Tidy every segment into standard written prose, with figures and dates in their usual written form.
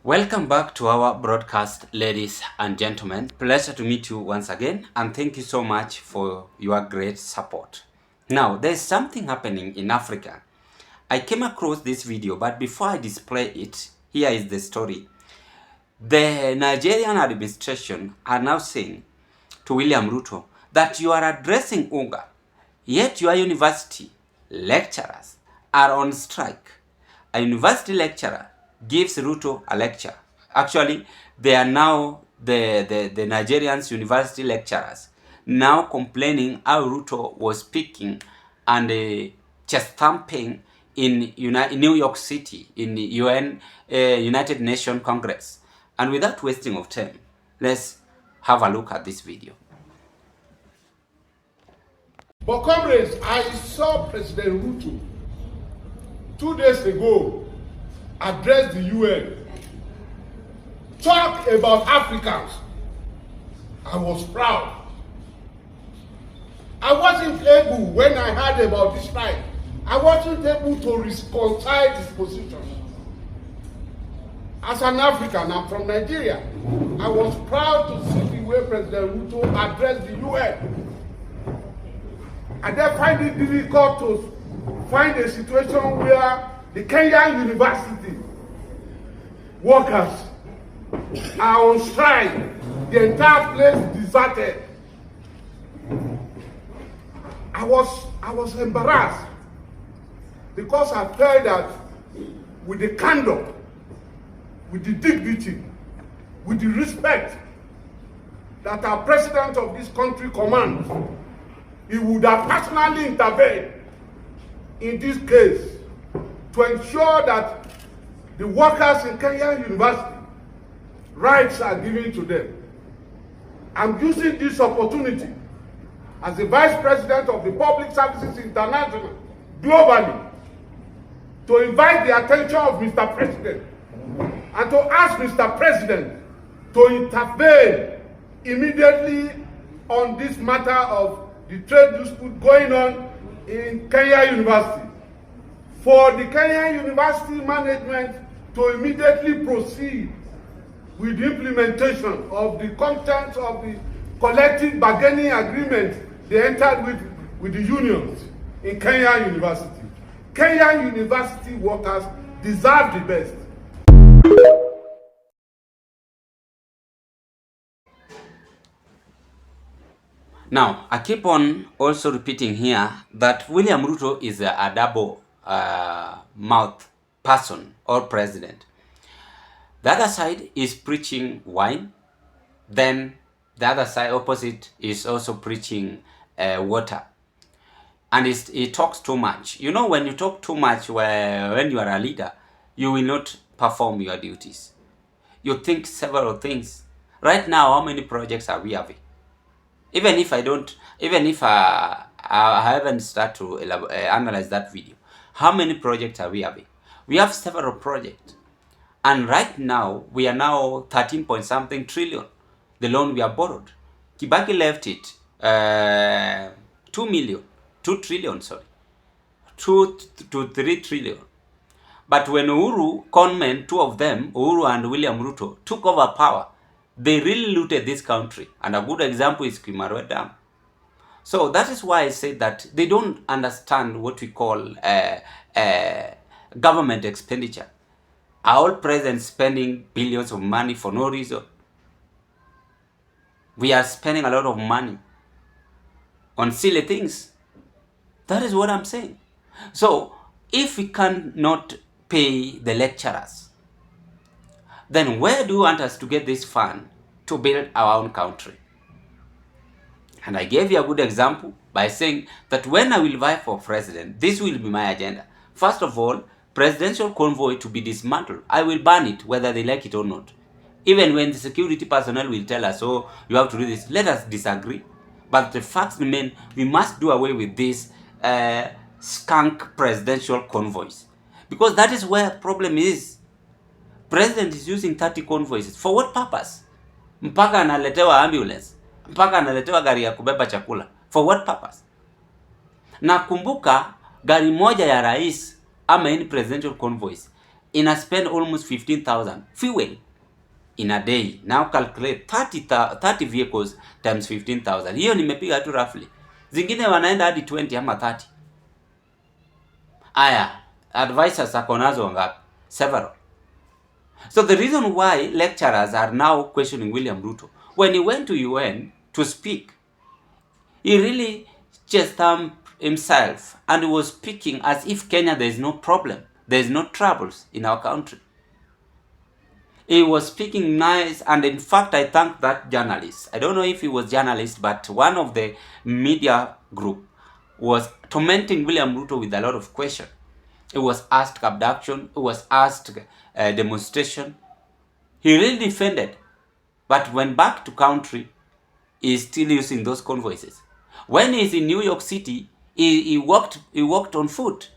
Welcome back to our broadcast, ladies and gentlemen. Pleasure to meet you once again, and thank you so much for your great support. Now, there's something happening in Africa. I came across this video, but before I display it, here is the story. The Nigerian administration are now saying to William Ruto that you are addressing UNGA, yet your university lecturers are on strike. A university lecturer gives Ruto a lecture. Actually, they are now the Nigerians university lecturers now complaining how Ruto was speaking and chest thumping in New York City in the United Nations Congress. And without wasting of time, let's have a look at this video. But comrades, I saw President Ruto 2 days ago address the UN, talk about Africans. I was proud. I wasn't able, when I heard about this strike, I wasn't able to reconcile this position. As an African, I'm from Nigeria. I was proud to see the way President Ruto addressed the UN. And then find it difficult to find a situation where the Kenyan university workers are on strike. The entire place deserted. I was embarrassed because I felt that with the candor, with the dignity, with the respect that our president of this country commands, he would have personally intervened in this case to ensure that the workers in Kenya University rights are given to them. I'm using this opportunity as the Vice President of the Public Services International globally to invite the attention of Mr. President and to ask Mr. President to intervene immediately on this matter of the trade dispute going on in Kenya University. For the Kenya University management to immediately proceed with the implementation of the contents of the collective bargaining agreement they entered with the unions in Kenya University. Kenya University workers deserve the best. Now, I keep on also repeating here that William Ruto is a double mouth person or president. The other side is preaching wine, then the other side opposite is also preaching water. And he talks too much. You know, when you talk too much, when you are a leader, you will not perform your duties. You think several things. Right now, how many projects are we having? Even if I haven't started to analyze that video, how many projects are we having? We have several projects. And right now, we are now 13 point something trillion, the loan we have borrowed. Kibaki left it 2 trillion, 2 to 3 trillion. But when Uhuru conmen, two of them, Uhuru and William Ruto, took over power, they really looted this country. And a good example is Kimarwe Dam. So that is why I say that they don't understand what we call government expenditure. Are all presidents spending billions of money for no reason? We are spending a lot of money on silly things. That is what I'm saying. So if we cannot pay the lecturers, then where do you want us to get this fund to build our own country? And I gave you a good example by saying that when I will vie for president, this will be my agenda. First of all, presidential convoy to be dismantled. I will ban it whether they like it or not. Even when the security personnel will tell us, oh, you have to do this, let us disagree. But the facts remain, we must do away with this skunk presidential convoys. Because that is where the problem is. President is using 30 convoys. For what purpose? Mpaka analetewa ambulance. Mpaka analetewa gari ya kubeba chakula. For what purpose? Na kumbuka gari moja ya rais ama any presidential convoys spend almost 15,000 fuel in a day. Now calculate 30 vehicles times 15,000. Hiyo nimepiga tu roughly. Zingine wanaenda hadi 20 ama 30. Aya, advisors ako nazo ngapi? Several. So the reason why lecturers are now questioning William Ruto, when he went to UN to speak, he really just himself and was speaking as if Kenya there is no problem, there is no troubles in our country. He was speaking nice, and in fact I thank that journalist. I don't know if he was journalist, but one of the media group was tormenting William Ruto with a lot of questions. It was asked abduction, it was asked demonstration. He really defended, but when back to country, he is still using those convoys. When he's in New York City, he walked on foot,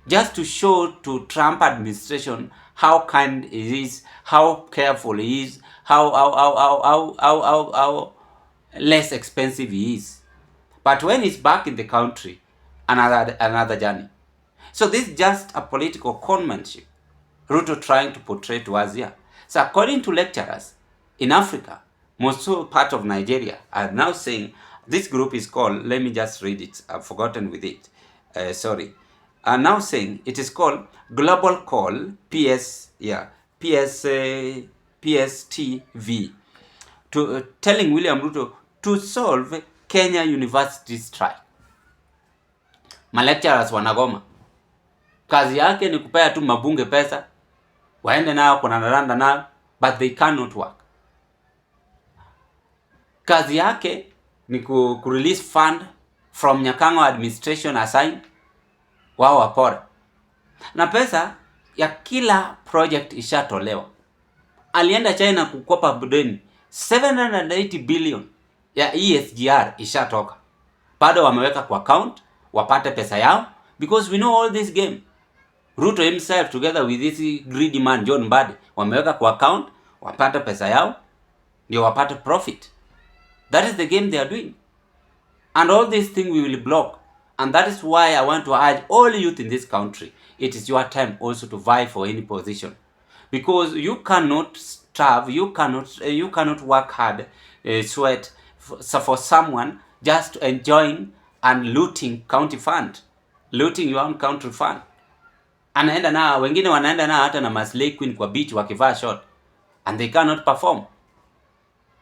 just to show to Trump administration how kind he is, how careful he is, how less expensive he is. But when he's back in the country, another journey. So this is just a political conmanship Ruto trying to portray to us here. So according to lecturers in Africa, most part of Nigeria are now saying, this group is called, let me just read it, I've forgotten with it, sorry, are now saying it is called Global Call PSTV, to telling William Ruto to solve Kenya University strike. Malecturers wanagoma. Kazi yake ni kupea tu mabunge pesa, waende nao kunaranda nao, but they cannot work. Kazi yake ni ku-release fund from Nyakango administration assign, wao wapore. Na pesa ya kila project ishatolewa. Alienda China kukopa deni 780 billion ya ESGR ishatoka. Bado wameweka kwa account wapate pesa yao, because we know all this game. Ruto himself together with this greedy man John Mbadi wameweka kwa account wapate pesa yao ndio wapate profit. That is the game they are doing. And all these things we will block. And that is why I want to urge all youth in this country, it is your time also to vie for any position. Because you cannot starve, you cannot work hard, sweat for someone just enjoying and looting county fund, looting your own country fund. Anaenda na wengine wanaenda na hata na maslay queen kwa beach wakivaa short, and they cannot perform.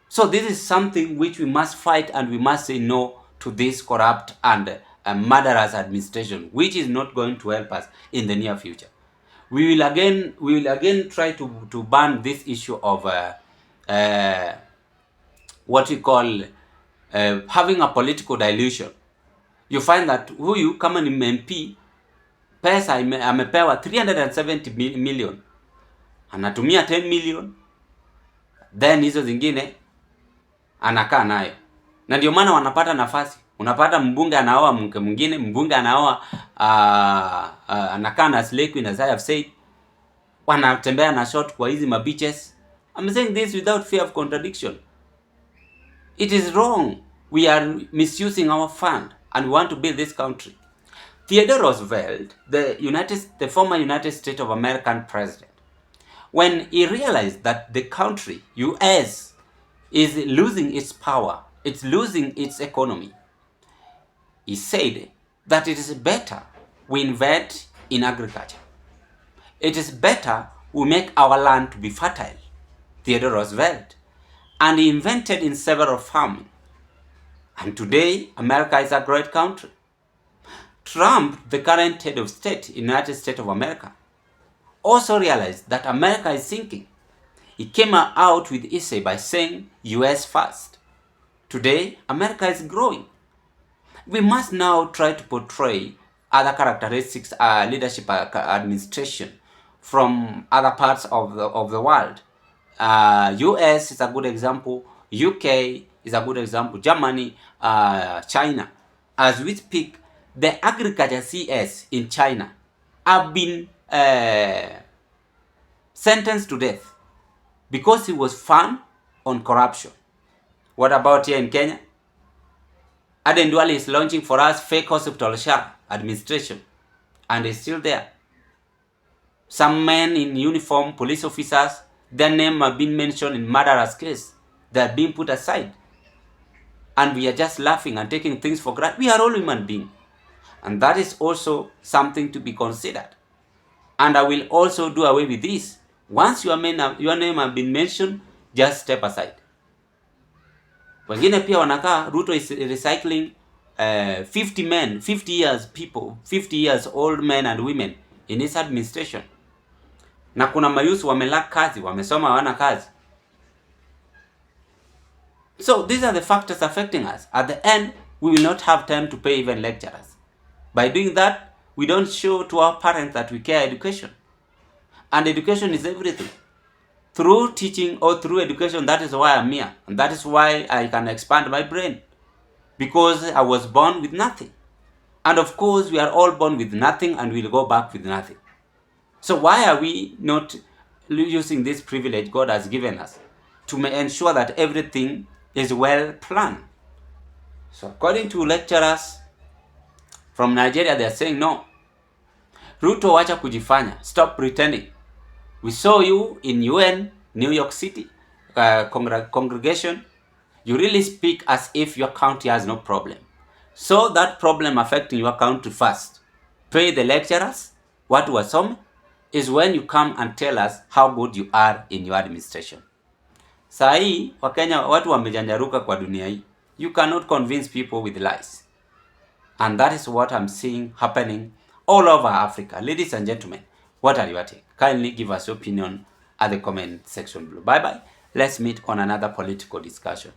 So this is something which we must fight, and we must say no to this corrupt and murderous administration, which is not going to help us in the near future. We will again try to ban this issue of what we call having a political dilution. You find that huyu kama ni MP, pesa amepewa 370 million, anatumia 10 million, then hizo zingine anakaa nayo. Na ndio maana wanapata nafasi. Unapata mbunge anaoa mke mwingine, mbunge anaoa anakaa na slay queen, as I have said. Wanatembea na short kwa hizi beaches. I'm saying this without fear of contradiction. It is wrong. We are misusing our fund, and we want to build this country. Theodore Roosevelt, the former United States of American president, when he realized that the country, US, is losing its power, it's losing its economy, he said that it is better we invest in agriculture. It is better we make our land to be fertile. Theodore Roosevelt. And he invented in several farming. And today, America is a great country. Trump, the current head of state, United States of America, also realized that America is sinking. He came out with essay by saying US first. Today, America is growing. We must now try to portray other characteristics, leadership, administration from other parts of the world. US is a good example. UK is a good example. Germany, China. As we speak, the agriculture CS in China have been sentenced to death because he was found on corruption. What about here in Kenya? Aden Duale is launching for us fake hospital administration, and is still there. Some men in uniform, police officers, their name have been mentioned in murderous case. They are being put aside. And we are just laughing and taking things for granted. We are all human beings. And that is also something to be considered. And I will also do away with this. Once your name have been mentioned, just step aside. Wengine pia wanakaa, Ruto is recycling 50 men, 50 years people, 50 years old men and women in his administration. Na kuna mayusu wamelaka kazi, wamesoma hawana kazi. So these are the factors affecting us. At the end, we will not have time to pay even lecturers. By doing that, we don't show to our parents that we care education. And education is everything. Through teaching or through education, that is why I'm here. And that is why I can expand my brain. Because I was born with nothing. And of course, we are all born with nothing and we'll go back with nothing. So why are we not using this privilege God has given us to ensure that everything is well planned? So according to lecturers from Nigeria, they are saying no. Ruto, wacha kujifanya. Stop pretending. We saw you in UN, New York City, congregation. You really speak as if your country has no problem. So that problem affecting your country first. Pay the lecturers. What was some is when you come and tell us how good you are in your administration. Saa hii Wakenya watu wamejanjaruka kwa dunia hii. You cannot convince people with lies. And that is what I'm seeing happening all over Africa. Ladies and gentlemen, what are your take? Kindly give us your opinion at the comment section below. Bye bye. Let's meet on another political discussion.